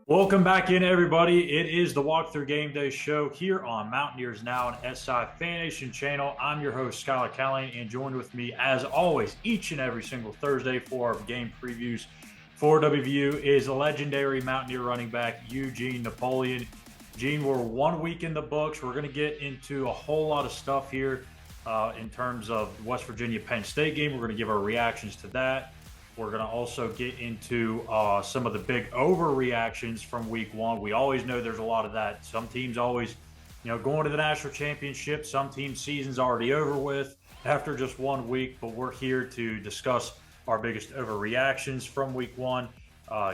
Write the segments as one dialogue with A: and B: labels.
A: Welcome back in, everybody. It is the Walk Thru GameDay Show here on Mountaineers Now and SI Fan Nation channel. I'm your host, Schuyler Callihan, and joined with me, as always, each and every single Thursday for our game previews for WVU is legendary Mountaineer running back Eugene Napoleon. Gene, we're 1 week in the books. We're going to get into a whole lot of stuff here in terms of West Virginia Penn State game. We're going to give our reactions to that. We're going to also get into some of the big overreactions from week one. We always know there's a lot of that. Some teams always, going to the national championship. Some teams' season's already over with after just 1 week. But we're here to discuss our biggest overreactions from week one.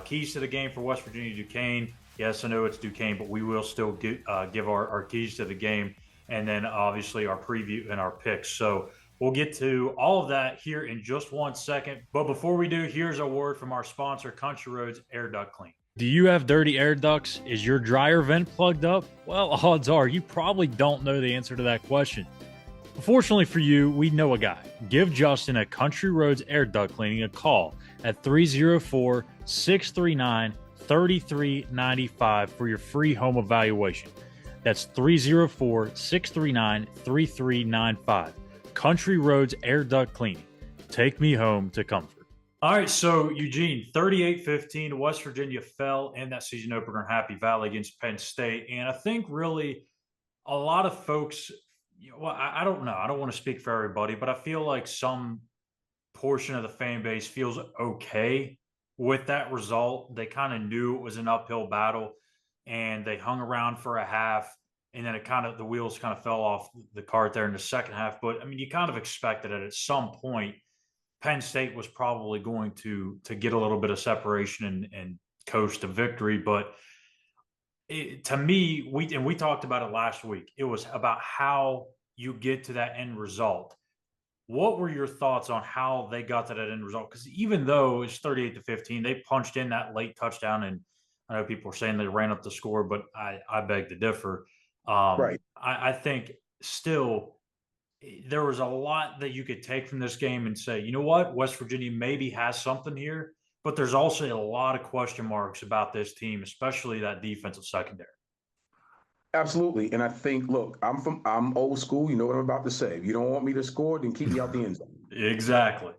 A: Keys to the game for West Virginia Duquesne. Yes, I know it's Duquesne, but we will still give our keys to the game. And then obviously our preview and our picks. So we'll get to all of that here in just 1 second. But before we do, here's a word from our sponsor, Country Roads Air Duct Clean. Do you have dirty air ducts? Is your dryer vent plugged up? Well, odds are you probably don't know the answer to that question. Fortunately for you, we know a guy. Give Justin at Country Roads Air Duct Cleaning a call at 304-639-3395 for your free home evaluation. That's 304-639-3395. Country Roads Air Duct Cleaning. Take me home to comfort. All right, so Eugene, 38-15, West Virginia fell in that season opener in Happy Valley against Penn State. And I think really a lot of folks, I don't know. I don't want to speak for everybody, but I feel like some portion of the fan base feels okay with that result. They kind of knew it was an uphill battle and they hung around for a half. And then the wheels kind of fell off the cart there in the second half. But I mean, you kind of expected it at some point. Penn State was probably going to get a little bit of separation and coast to victory. But to me, we talked about it last week. It was about how you get to that end result. What were your thoughts on how they got to that end result? Because even though it's 38-15, they punched in that late touchdown, and I know people are saying they ran up the score, but I beg to differ.
B: Right.
A: I think still there was a lot that you could take from this game and say, you know what, West Virginia maybe has something here, but there's also a lot of question marks about this team, especially that defensive secondary.
B: Absolutely. And I think, look, I'm old school. You know what I'm about to say. If you don't want me to score, then keep me out the end zone.
A: Exactly.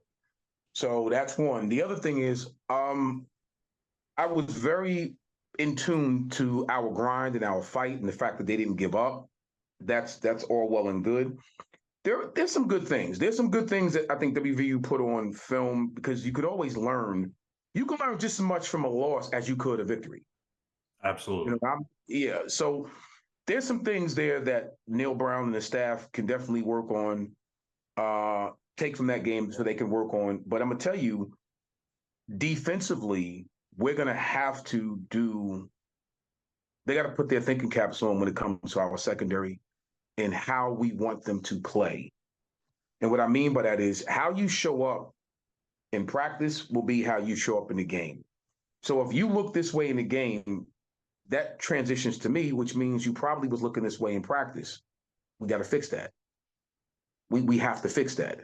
B: So that's one. The other thing is, I was very in tune to our grind and our fight and the fact that they didn't give up. That's all well and good. There's some good things. There's some good things that I think WVU put on film because you could always learn. You can learn just as much from a loss as you could a victory.
A: Absolutely.
B: Yeah. So there's some things there that Neal Brown and the staff can definitely work on, take from that game so they can work on. But I'm going to tell you, defensively, we're going to have to they got to put their thinking caps on when it comes to our secondary and how we want them to play. And what I mean by that is how you show up in practice will be how you show up in the game. So if you look this way in the game, that transitions to me, which means you probably was looking this way in practice. We got to fix that. We have to fix that.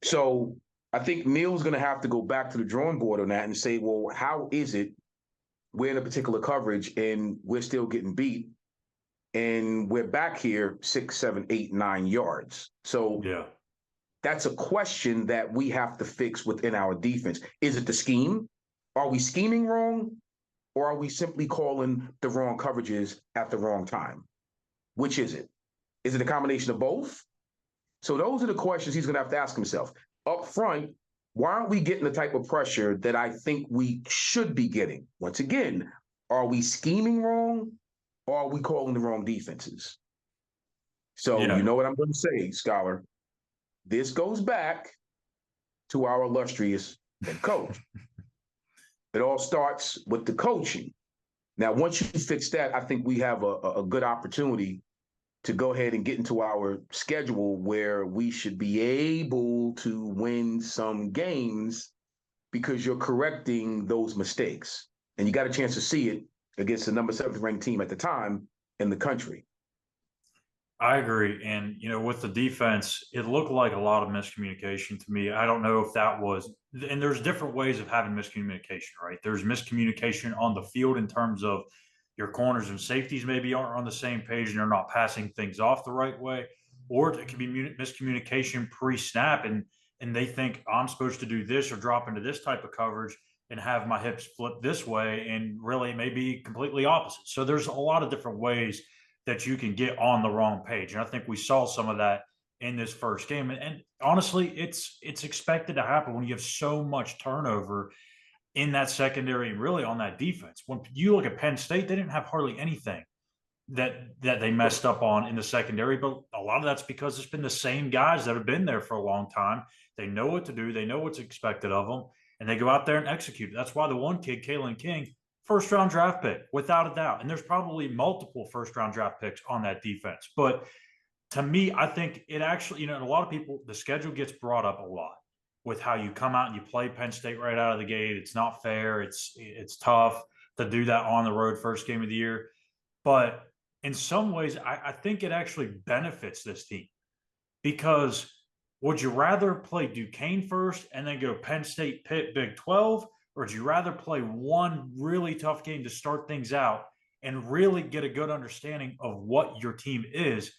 B: So I think Neal's going to have to go back to the drawing board on that and say, well, how is it we're in a particular coverage and we're still getting beat and we're back here 6, 7, 8, 9 yards. So
A: Yeah.
B: that's a question that we have to fix within our defense. Is it the scheme? Are we scheming wrong? Or are we simply calling the wrong coverages at the wrong time? Which is it? Is it a combination of both? So those are the questions he's going to have to ask himself. Up front, why aren't we getting the type of pressure that I think we should be getting? Once again, are we scheming wrong or are we calling the wrong defenses? So you know what I'm going to say, Scholar. This goes back to our illustrious head coach. It all starts with the coaching. Now, once you fix that, I think we have a good opportunity to go ahead and get into our schedule where we should be able to win some games because you're correcting those mistakes. And you got a chance to see it against the number 7th ranked team at the time in the country.
A: I agree. And, with the defense, it looked like a lot of miscommunication to me. I don't know if that was, and there's different ways of having miscommunication, right? There's miscommunication on the field in terms of your corners and safeties maybe aren't on the same page and they're not passing things off the right way. Or it could be miscommunication pre snap and they think I'm supposed to do this or drop into this type of coverage and have my hips flip this way. And really, it may be completely opposite. So there's a lot of different ways that you can get on the wrong page. And I think we saw some of that in this first game. And honestly, it's expected to happen when you have so much turnover in that secondary and really on that defense. When you look at Penn State, they didn't have hardly anything that they messed up on in the secondary, but a lot of that's because it's been the same guys that have been there for a long time. They know what to do, they know what's expected of them, and they go out there and execute. That's why the one kid, Kalen King, first round draft pick, without a doubt. And there's probably multiple first round draft picks on that defense. But to me, I think it actually, and a lot of people, the schedule gets brought up a lot with how you come out and you play Penn State right out of the gate. It's not fair. It's tough to do that on the road first game of the year. But in some ways, I think it actually benefits this team because would you rather play Duquesne first and then go Penn State, Pitt, Big 12? Or would you rather play one really tough game to start things out and really get a good understanding of what your team is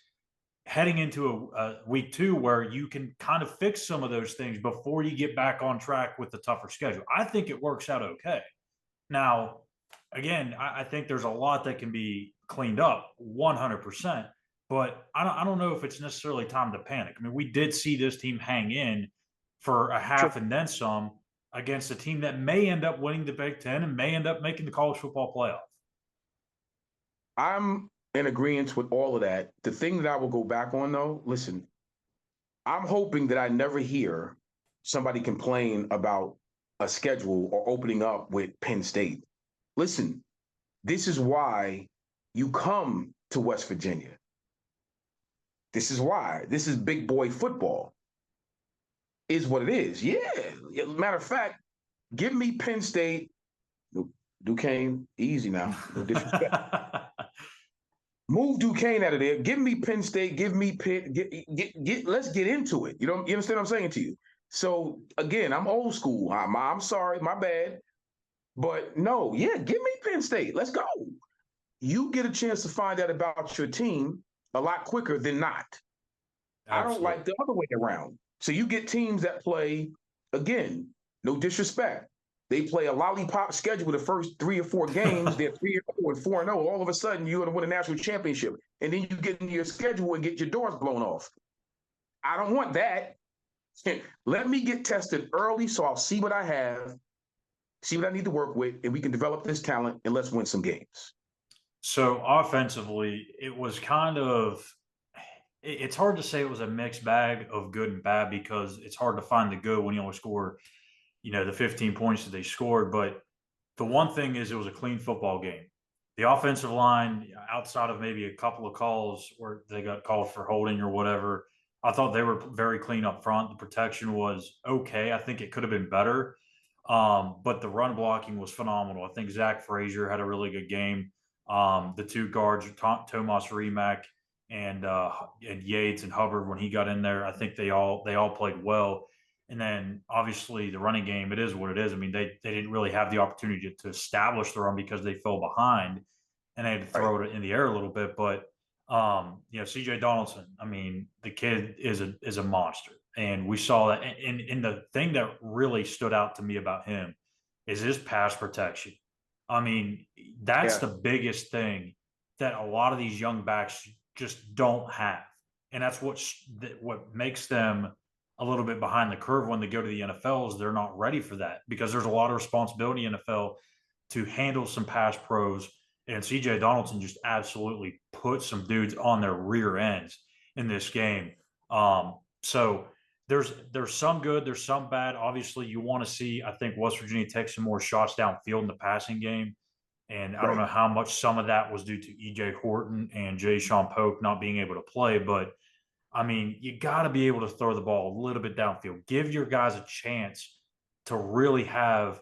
A: heading into a week 2 where you can kind of fix some of those things before you get back on track with the tougher schedule? I think it works out okay. Now, again, I think there's a lot that can be cleaned up 100%. But I don't know if it's necessarily time to panic. I mean, we did see this team hang in for a half and then some against a team that may end up winning the Big Ten and may end up making the college football playoff.
B: I'm in agreement with all of that. The thing that I will go back on, though, listen, I'm hoping that I never hear somebody complain about a schedule or opening up with Penn State. Listen, this is why you come to West Virginia. This is why. This is big boy football. Is what it is. Yeah. Matter of fact, give me Penn State. Duquesne, easy now. No disrespect. Move Duquesne out of there. Give me Penn State. Give me Pitt. Let's get into it. You understand what I'm saying to you? So again, I'm old school. I'm sorry, my bad. But no, yeah, give me Penn State. Let's go. You get a chance to find out about your team a lot quicker than not. Absolutely. I don't like the other way around. So you get teams that play, again, no disrespect. They play a lollipop schedule the first 3 or 4 games. They're 3 or 4 and 4-0. All of a sudden, you're going to win a national championship. And then you get into your schedule and get your doors blown off. I don't want that. Let me get tested early so I'll see what I have, see what I need to work with, and we can develop this talent, and let's win some games.
A: So offensively, it was kind of – it's hard to say it was a mixed bag of good and bad because it's hard to find the good when you only score, the 15 points that they scored. But the one thing is it was a clean football game. The offensive line, outside of maybe a couple of calls where they got called for holding or whatever, I thought they were very clean up front. The protection was okay. I think it could have been better. But the run blocking was phenomenal. I think Zach Frazier had a really good game. The 2 guards, Tomas Rimac and Yates and Hubbard, when he got in there, I think they all played well. And then obviously the running game, it is what it is. I mean, they didn't really have the opportunity to establish the run because they fell behind and they had to throw it in the air a little bit. But CJ Donaldson, I mean, the kid is a monster. And we saw that. And the thing that really stood out to me about him is his pass protection. I mean, that's the biggest thing that a lot of these young backs just don't have. And that's what makes them a little bit behind the curve when they go to the NFL is they're not ready for that because there's a lot of responsibility in the NFL to handle some pass pros. And CJ Donaldson just absolutely put some dudes on their rear ends in this game. So there's some good, there's some bad. Obviously, you want to see, I think, West Virginia take some more shots downfield in the passing game. And I don't know how much some of that was due to E.J. Horton and Jay Sean Polk not being able to play. But, I mean, you got to be able to throw the ball a little bit downfield. Give your guys a chance to really have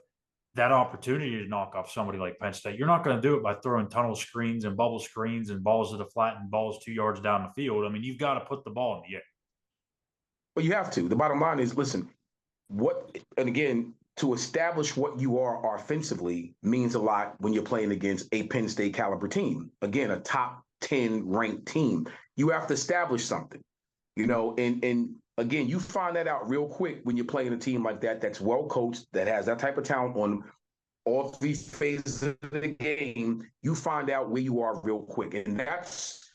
A: that opportunity to knock off somebody like Penn State. You're not going to do it by throwing tunnel screens and bubble screens and balls that are flat and balls 2 yards down the field. I mean, you've got to put the ball in the air.
B: But you have to. The bottom line is, listen, and again, to establish what you are offensively means a lot when you're playing against a Penn State caliber team. Again, a top 10 ranked team. You have to establish something, and again, you find that out real quick when you're playing a team like that, that's well coached, that has that type of talent on all three phases of the game. You find out where you are real quick. And that's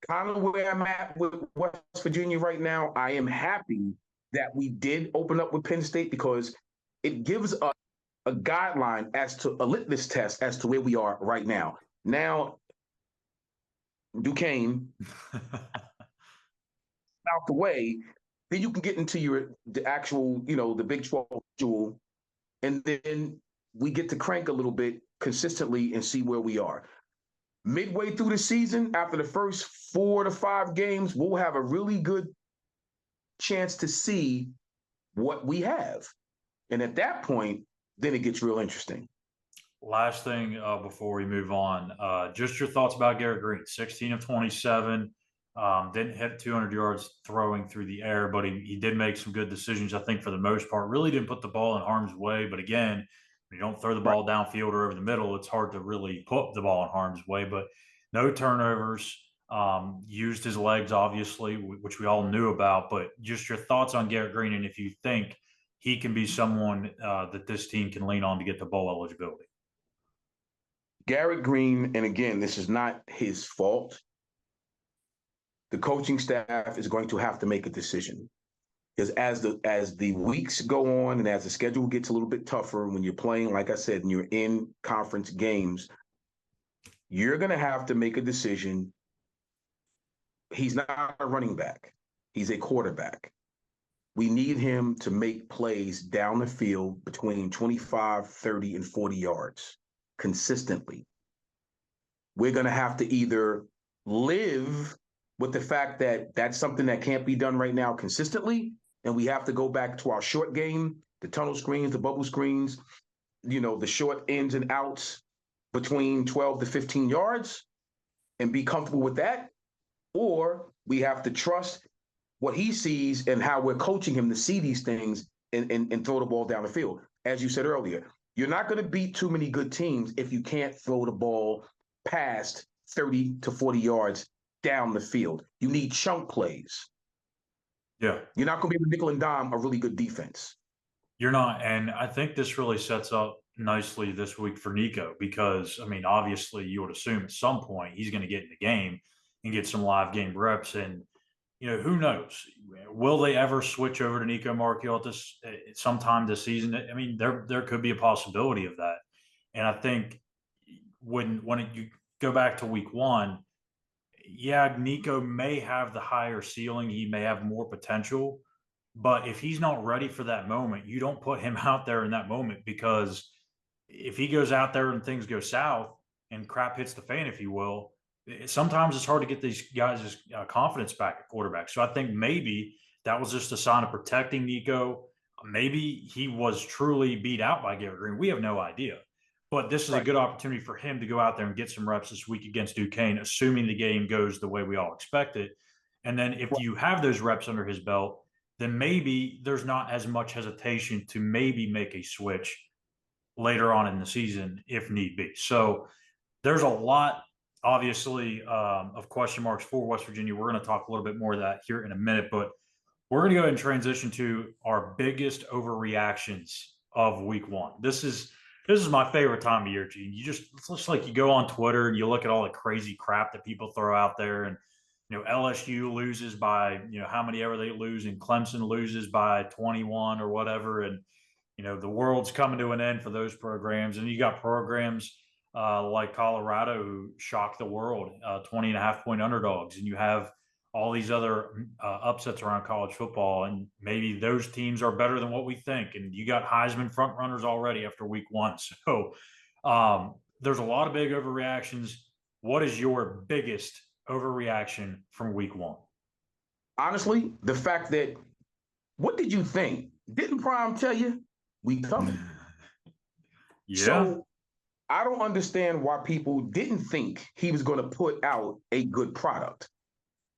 B: kind of where I'm at with West Virginia right now. I am happy that we did open up with Penn State because it gives us a guideline as to a litmus test as to where we are right now. Now, Duquesne out the way, then you can get into the actual, the Big 12 duel, and then we get to crank a little bit consistently and see where we are. Midway through the season, after the first 4 to 5 games, we'll have a really good chance to see what we have. And at that point, then it gets real interesting.
A: Last thing before we move on, just your thoughts about Garrett Green. 16 of 27, didn't hit 200 yards throwing through the air, but he did make some good decisions, I think, for the most part. Really didn't put the ball in harm's way. But again, when you don't throw the ball downfield or over the middle, it's hard to really put the ball in harm's way. But no turnovers, used his legs, obviously, which we all knew about. But just your thoughts on Garrett Green, and if you think he can be someone that this team can lean on to get the bowl eligibility.
B: Garrett Green, and again, this is not his fault. The coaching staff is going to have to make a decision. Because as the weeks go on and as the schedule gets a little bit tougher, when you're playing, like I said, and you're in conference games, you're going to have to make a decision. He's not a running back. He's a quarterback. We need him to make plays down the field between 25, 30, and 40 yards consistently. We're going to have to either live with the fact that that's something that can't be done right now consistently, and we have to go back to our short game, the tunnel screens, the bubble screens, the short ins and outs between 12 to 15 yards, and be comfortable with that. Or we have to trust what he sees and how we're coaching him to see these things and throw the ball down the field. As you said earlier, you're not going to beat too many good teams if you can't throw the ball past 30 to 40 yards down the field. You need chunk plays.
A: Yeah.
B: You're not going to be able to nickel and dime a really good defense.
A: You're not. And I think this really sets up nicely this week for Nico because, I mean, obviously you would assume at some point he's going to get in the game and get some live game reps. And, who knows? Will they ever switch over to Nico Marchiol at this sometime this season? I mean, there could be a possibility of that. And I think when you go back to week 1, yeah, Nico may have the higher ceiling. He may have more potential. But if he's not ready for that moment, you don't put him out there in that moment because if he goes out there and things go south and crap hits the fan, if you will, sometimes it's hard to get these guys' confidence back at quarterback. So I think maybe that was just a sign of protecting Nico. Maybe he was truly beat out by Garrett Green. We have no idea. But this is a good opportunity for him to go out there and get some reps this week against Duquesne, assuming the game goes the way we all expect it. And then if you have those reps under his belt, then maybe there's not as much hesitation to maybe make a switch later on in the season if need be. So there's a lot, obviously, of question marks for West Virginia. We're going to talk a little bit more of that here in a minute, but we're going to go ahead and transition to our biggest overreactions of week 1. This is my favorite time of year, Gene. It's just like you go on Twitter and you look at all the crazy crap that people throw out there, and LSU loses by how many ever they lose, and Clemson loses by 21 or whatever, and the world's coming to an end for those programs. And you got programs like Colorado who shocked the world, 20.5-point underdogs, and you have all these other upsets around college football, and maybe those teams are better than what we think. And you got Heisman front runners already after week 1. So there's a lot of big overreactions. What is your biggest overreaction from week 1?
B: Honestly, the fact that, what did you think? Didn't Prime tell you we coming?
A: Yeah.
B: So I don't understand why people didn't think he was going to put out a good product.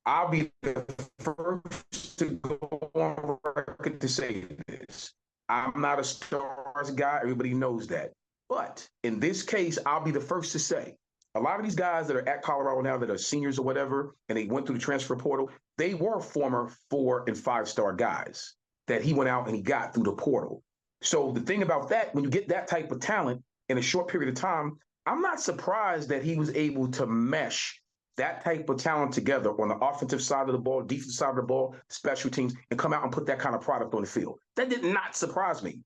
B: I'll be the first to go on record to say this. I'm not a stars guy. Everybody knows that. But in this case, I'll be the first to say a lot of these guys that are at Colorado now that are seniors or whatever, and they went through the transfer portal, they were former 4 and 5-star guys that he went out and he got through the portal. So the thing about that, when you get that type of talent in a short period of time, I'm not surprised that he was able to mesh that type of talent together on the offensive side of the ball, defensive side of the ball, special teams, and come out and put that kind of product on the field. That did not surprise me.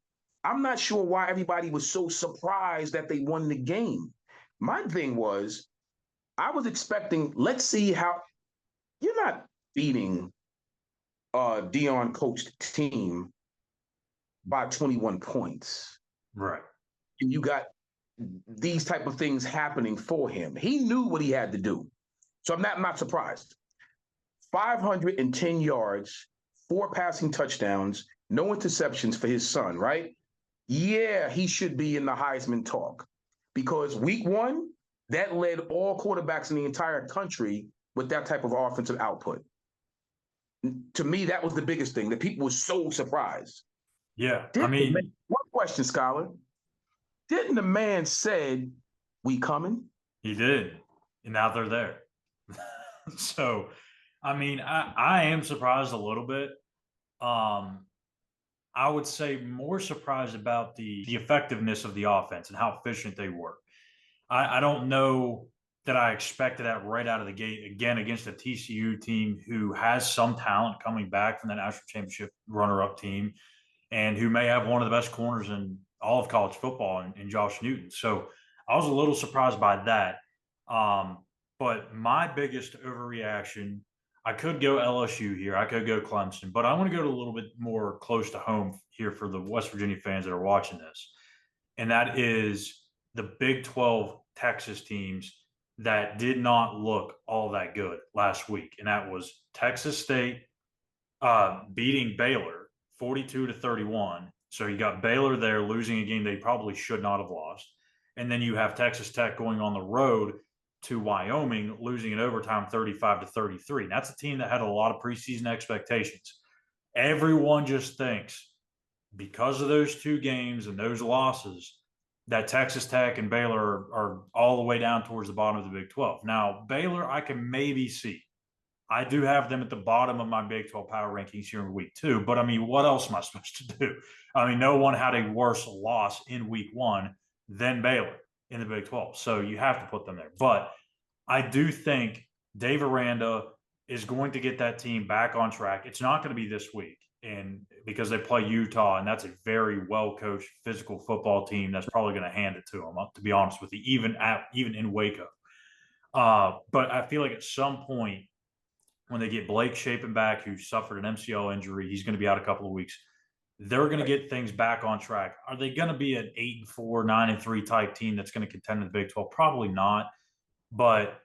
B: I'm not sure why everybody was so surprised that they won the game. My thing was, I was expecting, let's see how you're not beating Dion coached team by 21 points.
A: Right.
B: And you got these type of things happening for him. He knew what he had to do. So I'm not surprised. 510 yards, 4 passing touchdowns, no interceptions for his son, right? Yeah, he should be in the Heisman talk because week 1, that led all quarterbacks in the entire country with that type of offensive output. To me, that was the biggest thing that people were so surprised.
A: Yeah.
B: One question, Schuyler. Didn't the man said, we coming?
A: He did. And now they're there. So, I am surprised a little bit. I would say more surprised about the effectiveness of the offense and how efficient they were. I don't know that I expected that right out of the gate again against a TCU team who has some talent coming back from the national championship runner-up team and who may have one of the best corners in all of college football in Josh Newton. So I was a little surprised by that. But my biggest overreaction, I could go LSU here. I could go Clemson, but I want to go to a little bit more close to home here for the West Virginia fans that are watching this. And that is the Big 12 Texas teams that did not look all that good last week. And that was Texas State beating Baylor 42-31. So you got Baylor there losing a game they probably should not have lost. And then you have Texas Tech going on the road to Wyoming, losing in overtime 35-33. And that's a team that had a lot of preseason expectations. Everyone just thinks because of those 2 games and those losses that Texas Tech and Baylor are all the way down towards the bottom of the Big 12. Now, Baylor, I can maybe see. I do have them at the bottom of my Big 12 power rankings here in week 2. But, what else am I supposed to do? No one had a worse loss in week 1 than Baylor in the Big 12. So you have to put them there. But I do think Dave Aranda is going to get that team back on track. It's not going to be this week, and because they play Utah, and that's a very well-coached physical football team that's probably going to hand it to them, to be honest with you, even in Waco. But I feel like at some point when they get Blake Shapen back, who suffered an MCL injury, he's going to be out a couple of weeks. They're going to get things back on track. Are they going to be an 8-4, 9-3 type team that's going to contend in the Big 12? Probably not. But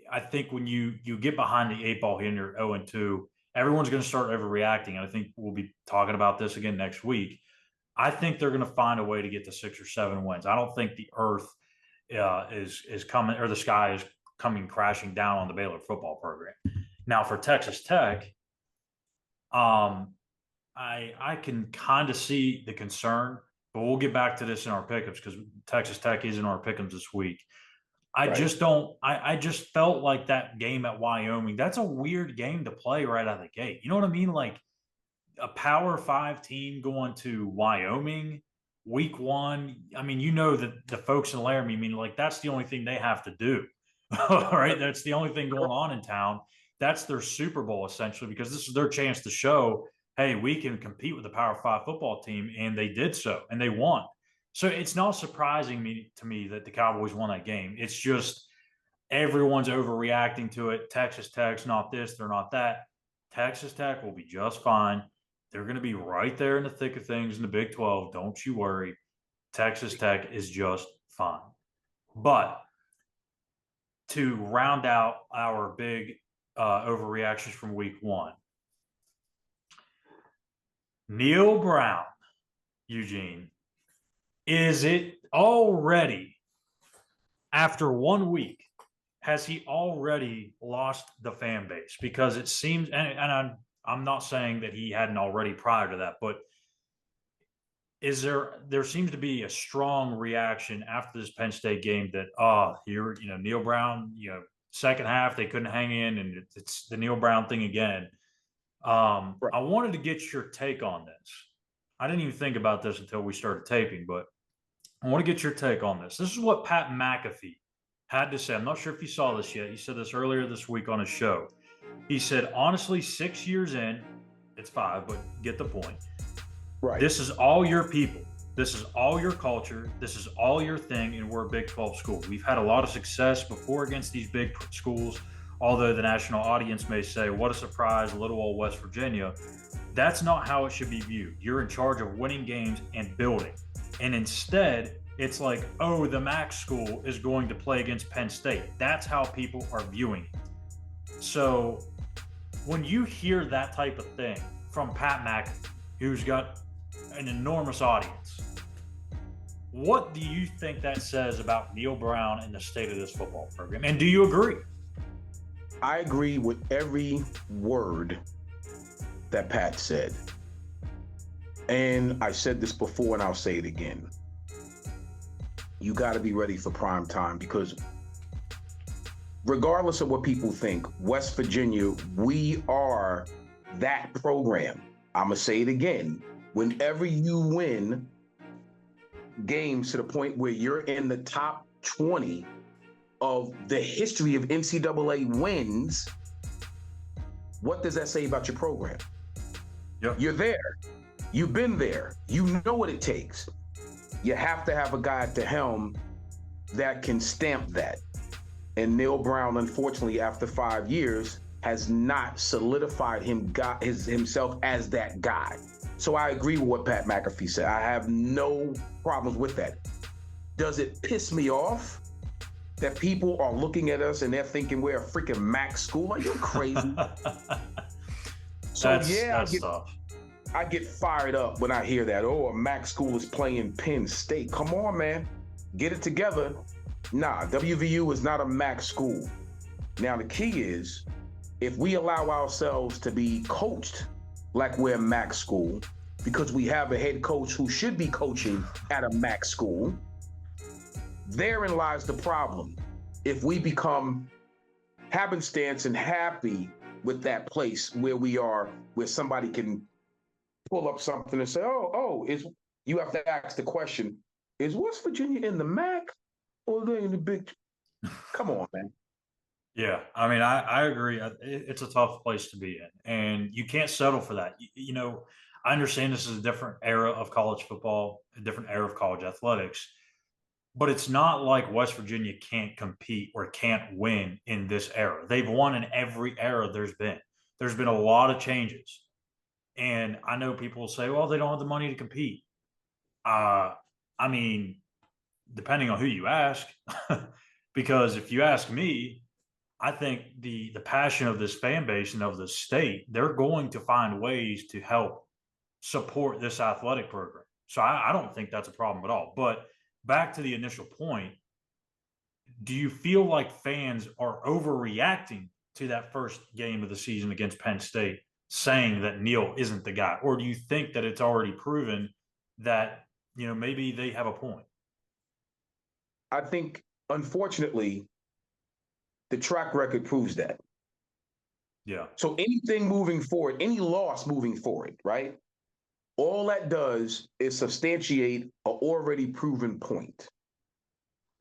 A: I think when you get behind the 8 ball here and you're 0-2, everyone's going to start overreacting. And I think we'll be talking about this again next week. I think they're going to find a way to get to 6 or 7 wins. I don't think the earth is coming, or the sky is coming crashing down on the Baylor football program. Now for Texas Tech, I can kind of see the concern, but we'll get back to this in our pickups because Texas Tech is in our pickups this week. I just felt like that game at Wyoming, that's a weird game to play right out of the gate. You know what I mean? Like a Power 5 team going to Wyoming week 1. That the folks in Laramie, that's the only thing they have to do. Right? That's the only thing going on in town. That's their Super Bowl essentially, because this is their chance to show, hey, we can compete with the Power 5 football team, and they did so, and they won. So it's not surprising to me that the Cowboys won that game. It's just everyone's overreacting to it. Texas Tech's not this, they're not that. Texas Tech will be just fine. They're going to be right there in the thick of things in the Big 12. Don't you worry. Texas Tech is just fine. But to round out our big overreactions from week 1, Neal Brown, Eugene. Is it already, after 1 week, has he already lost the fan base? Because it seems, and I'm not saying that he hadn't already prior to that, but there seems to be a strong reaction after this Penn State game that Neal Brown, second half they couldn't hang in, and it's the Neal Brown thing again.
B: Right.
A: I wanted to get your take on this. I didn't even think about this until we started taping, but I want to get your take on this. This is what Pat McAfee had to say. I'm not sure if you saw this yet. He said this earlier this week on his show. He said, honestly, 6 years in, it's 5, but get the point.
B: Right.
A: This is all your people. This is all your culture. This is all your thing, and we're a Big 12 school. We've had a lot of success before against these big schools, although the national audience may say, what a surprise, little old West Virginia. That's not how it should be viewed. You're in charge of winning games and building. And instead, it's like, oh, the MAC school is going to play against Penn State. That's how people are viewing it. So when you hear that type of thing from Pat McAfee, who's got an enormous audience, what do you think that says about Neal Brown and the state of this football program? And do you agree?
B: I agree with every word that Pat said. And I said this before and I'll say it again. You got to be ready for prime time, because regardless of what people think, West Virginia, we are that program. I'm going to say it again. Whenever you win games to the point where you're in the top 20 of the history of NCAA wins, what does that say about your program?
A: Yep.
B: You're there. You've been there. You know what it takes. You have to have a guy at the helm that can stamp that. And Neal Brown, unfortunately, after 5 years, has not solidified himself as that guy. So I agree with what Pat McAfee said. I have no problems with that. Does it piss me off that people are looking at us and they're thinking we're a freaking MAC school? Are you crazy?
A: That's tough.
B: I get fired up when I hear that. Oh, a MAC school is playing Penn State. Come on, man. Get it together. Nah, WVU is not a MAC school. Now, the key is, if we allow ourselves to be coached like we're a MAC school, because we have a head coach who should be coaching at a MAC school, therein lies the problem. If we become happenstance and happy with that place where we are, where somebody can pull up something and say, you have to ask the question, is West Virginia in the MAC or are they in the Big? Come on, man.
A: Yeah, I mean, I agree. It's a tough place to be in, and you can't settle for that. I understand this is a different era of college football, a different era of college athletics, but it's not like West Virginia can't compete or can't win in this era. They've won in every era there's been. There's been a lot of changes. And I know people will say, well, they don't have the money to compete. I mean, depending on who you ask, because if you ask me, I think the passion of this fan base and of the state, they're going to find ways to help support this athletic program. So I don't think that's a problem at all. But back to the initial point, do you feel like fans are overreacting to that first game of the season against Penn State, saying that Neal isn't the guy? Or do you think that it's already proven that, maybe they have a point?
B: I think, unfortunately, the track record proves that.
A: Yeah.
B: So anything moving forward, any loss moving forward, right? All that does is substantiate an already proven point.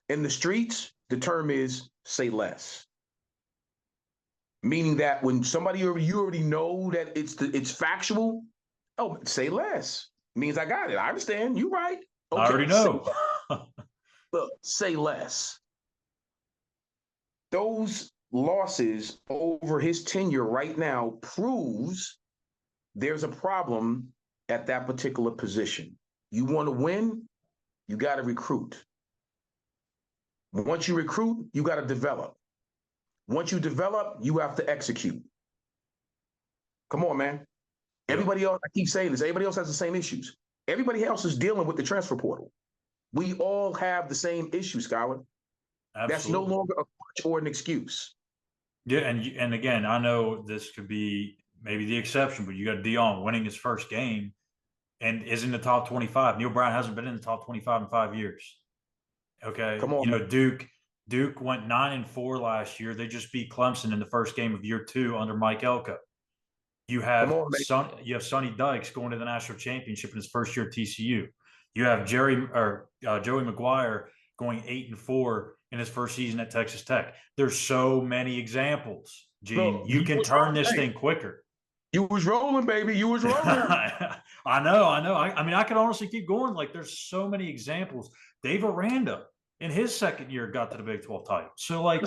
B: In the streets, the term is say less. Meaning that when you already know that it's factual, say less. Means I got it. I understand. You're right. Okay,
A: I already know.
B: Look, say less. Those losses over his tenure right now proves there's a problem at that particular position. You want to win, you got to recruit. Once you recruit, you got to develop. Once you develop, you have to execute. Come on, man. Everybody else, I keep saying this, everybody else has the same issues. Everybody else is dealing with the transfer portal. We all have the same issue, Schuyler.
A: Absolutely.
B: That's no longer a crutch or an excuse.
A: Yeah, and again, I know this could be maybe the exception, but you got Dion winning his first game and is in the top 25. Neal Brown hasn't been in the top 25 in 5 years. Okay.
B: Come on,
A: Duke went 9-4 last year. They just beat Clemson in the first game of year 2 under Mike Elko. You have Sonny Dykes going to the national championship in his first year at TCU. You have Joey McGuire going 8-4 in his first season at Texas Tech. There's so many examples, Gene.
B: Bro,
A: you can turn this thing quicker.
B: You was rolling, baby. You was rolling.
A: I know. I mean, I could honestly keep going. Like, there's so many examples. Dave Aranda in his second year got to the Big 12 title. So, like,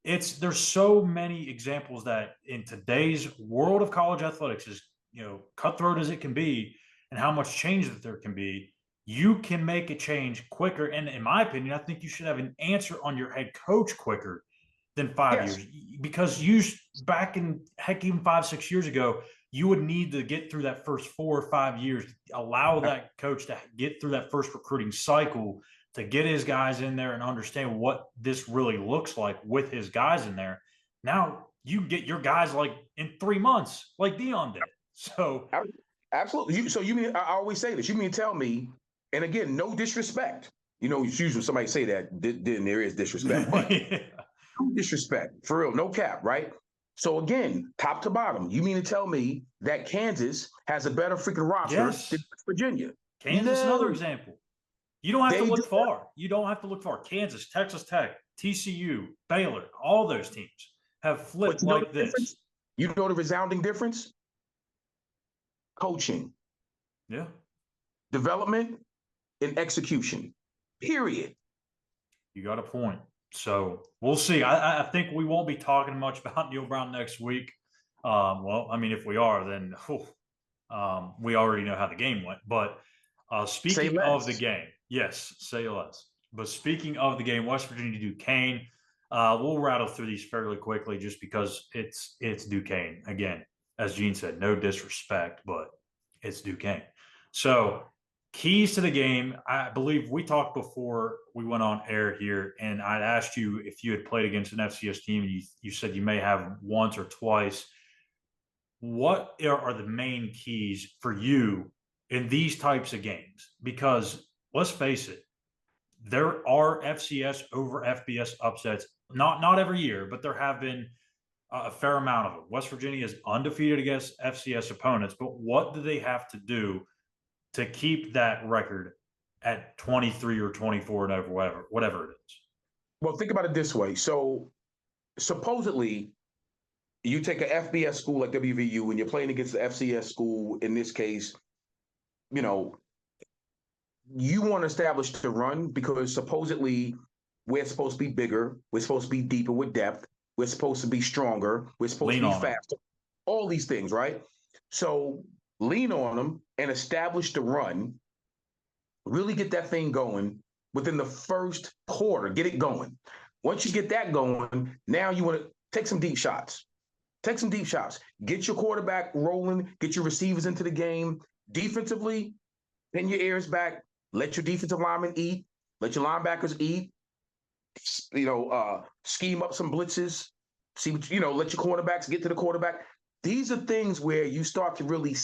A: there's so many examples that in today's world of college athletics, is cutthroat as it can be, and how much change that there can be, you can make a change quicker. And in my opinion, I think you should have an answer on your head coach quicker than 5 years, because back in even 5-6 years ago, you would need to get through that first 4 or 5 years, allow that coach to get through that first recruiting cycle, to get his guys in there and understand what this really looks like with his guys in there. Now you get your guys like in 3 months, like Dion did. So
B: absolutely. So you mean, I always say this, you mean tell me, and again, no disrespect. It's usually somebody say that, then there is disrespect. But no disrespect, for real, no cap, right? So again, top to bottom, you mean to tell me that Kansas has a better freaking roster than Virginia?
A: Kansas, another example. You don't have to look far. You don't have to look far. Kansas, Texas Tech, TCU, Baylor, all those teams have flipped like this.
B: You know the resounding difference? Coaching.
A: Yeah.
B: Development and execution. Period.
A: You got a point. So we'll see. I think we won't be talking much about Neal Brown next week. Well, I mean, if we are, then we already know how the game went. But speaking of the game, yes, say less. But speaking of the game, West Virginia Duquesne, we'll rattle through these fairly quickly just because it's Duquesne. Again, as Gene said, no disrespect, but it's Duquesne. So keys to the game, I believe we talked before we went on air here, and I'd asked you if you had played against an FCS team, and you said you may have once or twice. What are the main keys for you in these types of games? Because let's face it, there are FCS over FBS upsets, not every year, but there have been a fair amount of them. West Virginia is undefeated against FCS opponents, but what do they have to do to keep that record at 23 or 24 and over, whatever it is?
B: Well, think about it this way. So supposedly you take an FBS school like WVU and you're playing against the FCS school, in this case, you want to establish the run because supposedly we're supposed to be bigger. We're supposed to be deeper with depth. We're supposed to be stronger. We're supposed to be faster. All these things, right? So lean on them and establish the run. Really get that thing going within the first quarter. Get it going. Once you get that going, now you want to take some deep shots. Take some deep shots. Get your quarterback rolling. Get your receivers into the game. Defensively, pin your ears back. Let your defensive linemen eat. Let your linebackers eat. Scheme up some blitzes. See what let your quarterbacks get to the quarterback. These are things where you start to really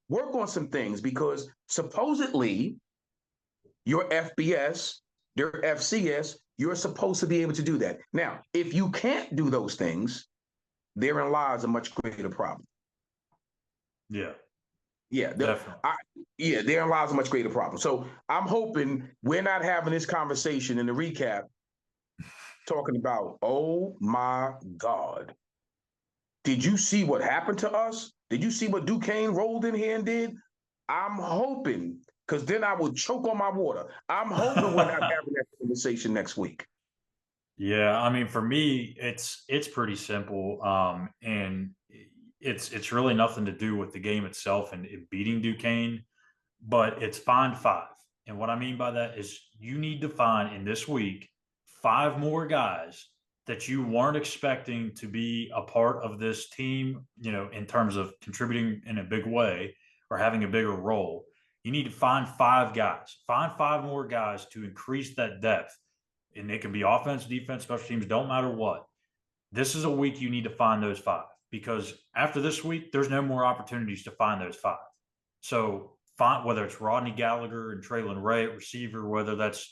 B: work on some things, because supposedly your FBS, your FCS, you're supposed to be able to do that. Now, if you can't do those things, therein lies a much greater problem.
A: Yeah.
B: Yeah,
A: definitely.
B: Therein lies a much greater problem. So I'm hoping we're not having this conversation in the recap talking about, oh my God, did you see what happened to us? Did you see what Duquesne rolled in here and did? I'm hoping, because then I will choke on my water. I'm hoping we're not having that conversation next week.
A: Yeah, I mean, for me, it's pretty simple, and it's really nothing to do with the game itself and it beating Duquesne, but it's find 5. And what I mean by that is you need to find in this week 5 more guys that you weren't expecting to be a part of this team, in terms of contributing in a big way or having a bigger role. You need to find 5 guys. Find 5 more guys to increase that depth. And it can be offense, defense, special teams, don't matter what. This is a week you need to find those 5 because after this week, there's no more opportunities to find those 5. So find whether it's Rodney Gallagher and Traylon Ray at receiver, whether that's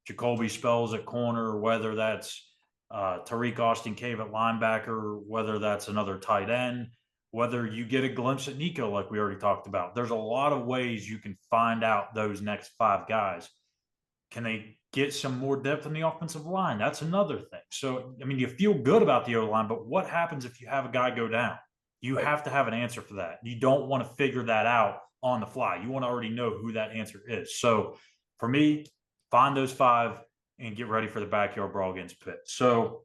A: Jacoby Spells at corner, whether that's Tariq Austin Cave at linebacker, whether that's another tight end, whether you get a glimpse at Nico like we already talked about. There's a lot of ways you can find out those next 5 guys. Can they get some more depth in the offensive line? That's another thing. So, I mean, you feel good about the O-line, but what happens if you have a guy go down? You have to have an answer for that. You don't want to figure that out on the fly. You want to already know who that answer is. So, for me, find those 5 and get ready for the backyard brawl against Pitt. So,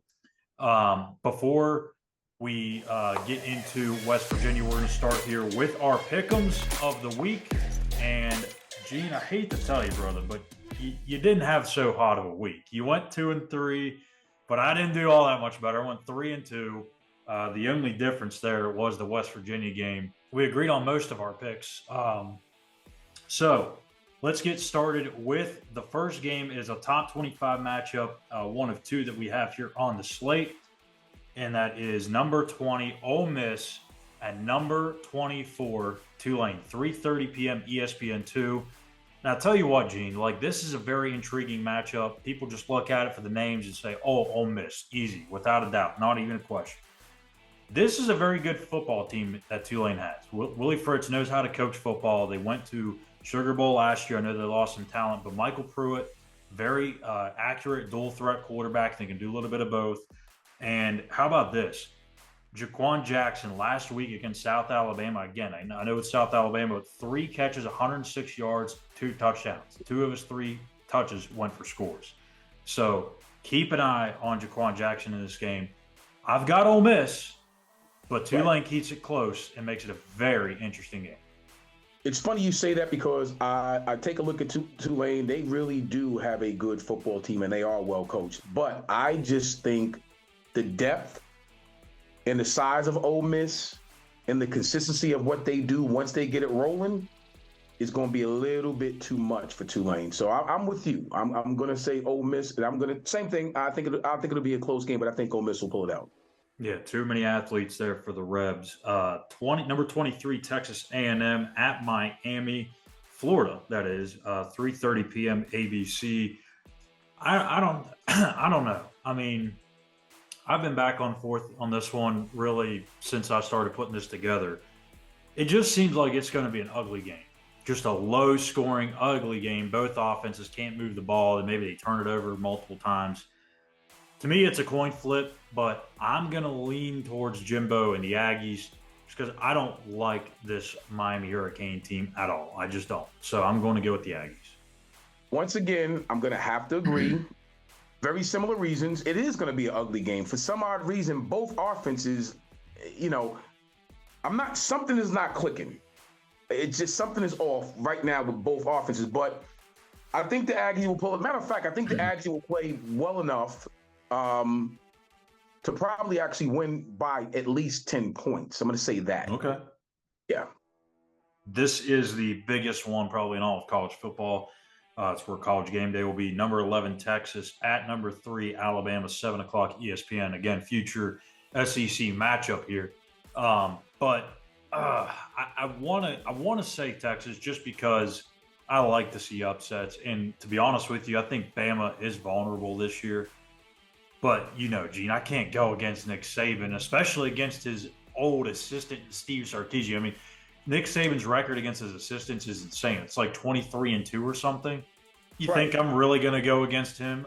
A: before we get into West Virginia, we're going to start here with our pick'ems of the week. And, Gene, I hate to tell you, brother, but you didn't have so hot of a week. You went 2-3, but I didn't do all that much better. I went 3-2. The only difference there was the West Virginia game. We agreed on most of our picks. So let's get started with the first game. Is a top 25 matchup, one of 2 that we have here on the slate, and that is number 20 Ole Miss and number 24 Tulane, 3:30 p.m. ESPN2. Now, I'll tell you what, Gene, like this is a very intriguing matchup. People just look at it for the names and say, oh, Ole Miss, easy, without a doubt, not even a question. This is a very good football team that Tulane has. Willie Fritz knows how to coach football. They went to Sugar Bowl last year. I know they lost some talent, but Michael Pruitt, very accurate dual threat quarterback. They can do a little bit of both. And how about this? Jaquan Jackson last week against South Alabama. Again, I know it's South Alabama, but 3 catches, 106 yards, 2 touchdowns. 2 of his 3 touches went for scores. So keep an eye on Jaquan Jackson in this game. I've got Ole Miss, but Tulane keeps it close and makes it a very interesting game.
B: It's funny you say that because I take a look at Tulane. They really do have a good football team, and they are well coached. But I just think the depth and the size of Ole Miss and the consistency of what they do once they get it rolling is going to be a little bit too much for Tulane. So I'm with you. I'm going to say Ole Miss, and I'm going to same thing. I think it'll be a close game, but I think Ole Miss will pull it out.
A: Yeah, too many athletes there for the Rebs. Number 23 Texas A&M at Miami, Florida. That is 3:30 p.m. ABC. I don't know. I mean, I've been back and forth on this one really since I started putting this together. It just seems like it's going to be an ugly game. Just a low-scoring, ugly game. Both offenses can't move the ball, and maybe they turn it over multiple times. To me, it's a coin flip, but I'm going to lean towards Jimbo and the Aggies just because I don't like this Miami Hurricane team at all. I just don't. So I'm going to go with the Aggies. Once again, I'm going to have to agree. Very similar reasons. It is going to be an ugly game. For some odd reason, both offenses, something is not clicking. It's just something is off right now with both offenses. But I think the Aggies will pull it. Matter of fact, I think the Aggies will play well enough to probably actually win by at least 10 points. I'm going to say that. Okay. Yeah. This is the biggest one probably in all of college football. It's where College Game Day will be. Number 11, Texas at number 3, Alabama, 7 o'clock ESPN. Again, future SEC matchup here. But I want to say Texas just because I like to see upsets. And to be honest with you, I think Bama is vulnerable this year. But, Gene, I can't go against Nick Saban, especially against his old assistant, Steve Sarkisian. I mean, Nick Saban's record against his assistants is insane. It's like 23-2 or something. You think I'm really going to go against him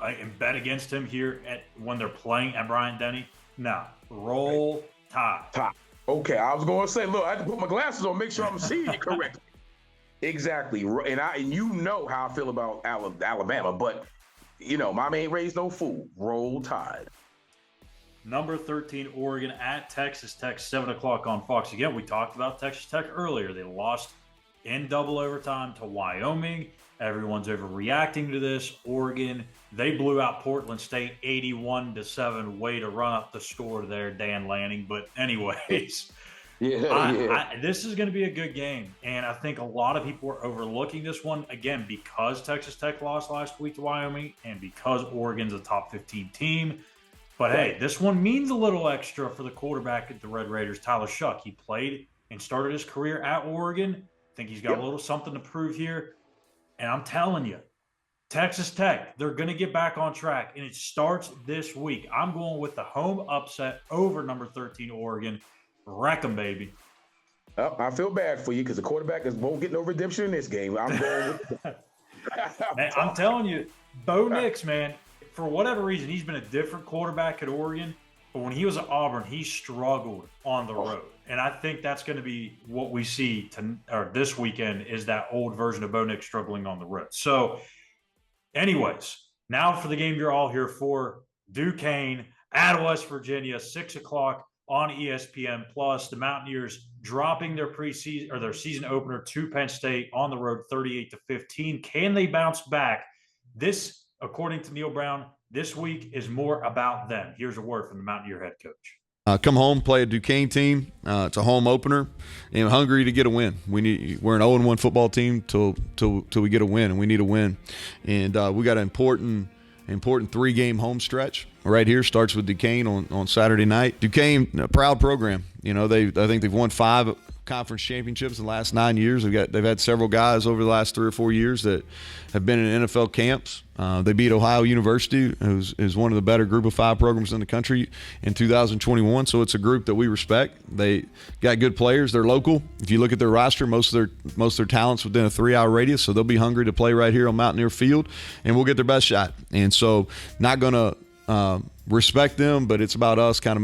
A: and bet against him here when they're playing at Bryant-Denny? No. Roll Tide. Okay, I was going to say, look, I had to put my glasses on, make sure I'm seeing it correctly. Exactly. And you know how I feel about Alabama, but, Mama ain't raised no fool. Roll Tide. Number 13, Oregon at Texas Tech, 7 o'clock on Fox. Again, we talked about Texas Tech earlier. They lost in double overtime to Wyoming. Everyone's overreacting to this. Oregon, they blew out Portland State 81-7. Way to run up the score there, Dan Lanning. But anyways,
B: Yeah.
A: This is going to be a good game, and I think a lot of people are overlooking this one again because Texas Tech lost last week to Wyoming, and because Oregon's a top 15 team. But hey, this one means a little extra for the quarterback at the Red Raiders, Tyler Shuck. He played and started his career at Oregon. I think he's got a little something to prove here. And I'm telling you, Texas Tech, they're going to get back on track, and it starts this week. I'm going with the home upset over number 13 Oregon. Wreck them, baby.
B: I feel bad for you because the quarterback won't get no redemption in this game. I'm going with
A: Man, I'm telling you, Bo Nix, man, for whatever reason, he's been a different quarterback at Oregon. But when he was at Auburn, he struggled on the road. And I think that's going to be what we see this weekend is that old version of Bo Nix struggling on the road. So, anyways, now for the game you're all here for, Duquesne at West Virginia, 6 o'clock on ESPN Plus. The Mountaineers dropping their preseason or their season opener to Penn State on the road, 38-15. Can they bounce back? This, according to Neal Brown, this week is more about them. Here's a word from the Mountaineer head coach.
C: Come home, play a Duquesne team. It's a home opener, and hungry to get a win. We're an 0-1 football team till we get a win, and we need a win. And we got an important 3-game home stretch right here. Starts with Duquesne on Saturday night. Duquesne, a proud program. I think they've won 5 conference championships in the last 9 years. They've had several guys over the last 3 or 4 years that have been in NFL camps. They beat Ohio University, who's one of the better group of 5 programs in the country in 2021. So it's a group that we respect. They got good players. They're local. If you look at their roster, most of their talents within a 3-hour radius. So they'll be hungry to play right here on Mountaineer Field, and we'll get their best shot. And so not going to respect them, but it's about us kind of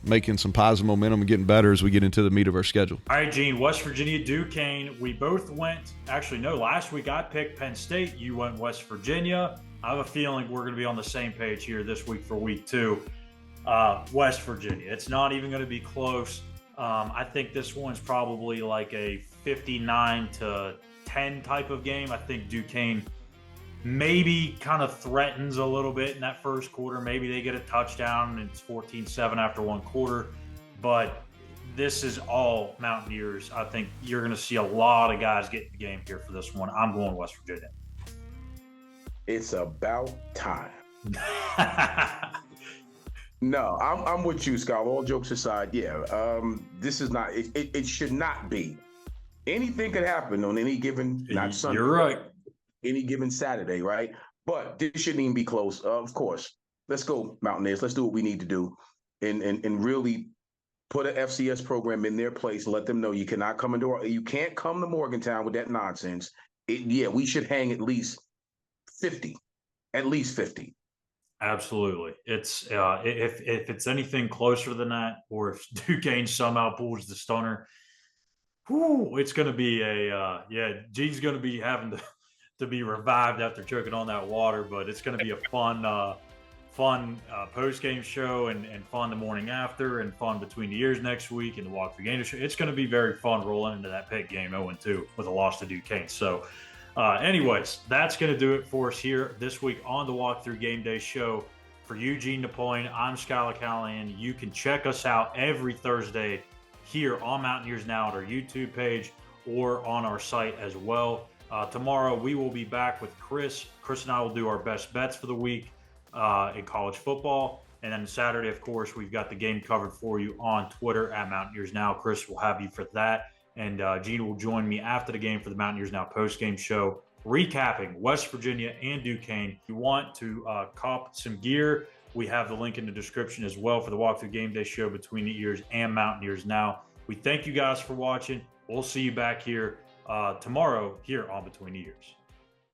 C: making some positive momentum and getting better as we get into the meat of our schedule.
A: All right, Gene, West Virginia, Duquesne. We both went, actually, no, last week I picked Penn State. You went West Virginia. I have a feeling we're going to be on the same page here this week for week 2. West Virginia. It's not even going to be close. I think this one's probably like a 59-10 type of game. I think Duquesne maybe kind of threatens a little bit in that first quarter. Maybe they get a touchdown and it's 14-7 after one quarter. But this is all Mountaineers. I think you're going to see a lot of guys get in the game here for this one. I'm going West Virginia.
B: It's about time. No, I'm with you, Scott. All jokes aside, this is not. It should not be. Anything could happen on any given not Sunday.
A: You're right.
B: Any given Saturday, right? But this shouldn't even be close. Of course, let's go Mountaineers. Let's do what we need to do, and really put an FCS program in their place and let them know you can't come to Morgantown with that nonsense. We should hang at least 50,
A: Absolutely. It's if it's anything closer than that, or if Duquesne somehow pulls the stunner, it's going to be Gene's going to be having to be revived after choking on that water, but it's going to be a fun post-game show and fun the morning after and fun between the years next week and the Walk Thru GameDay Show. It's going to be very fun rolling into that Pitt game 0-2 with a loss to Duquesne. So anyways, that's going to do it for us here this week on the Walk Thru GameDay Show. For Eugene, Napoleon, I'm Schuyler, Callihan. You can check us out every Thursday here on Mountaineers Now at our YouTube page or on our site as well. Tomorrow we will be back with Chris. Chris and I will do our best bets for the week in college football. And then Saturday, of course, we've got the game covered for you on Twitter at Mountaineers Now. Chris will have you for that. And Gene will join me after the game for the Mountaineers Now post-game show, recapping West Virginia and Duquesne. If you want to cop some gear, we have the link in the description as well for the Walk Thru GameDay Show Between the Ears and Mountaineers Now. We thank you guys for watching. We'll see you back here tomorrow here on Between the Ears.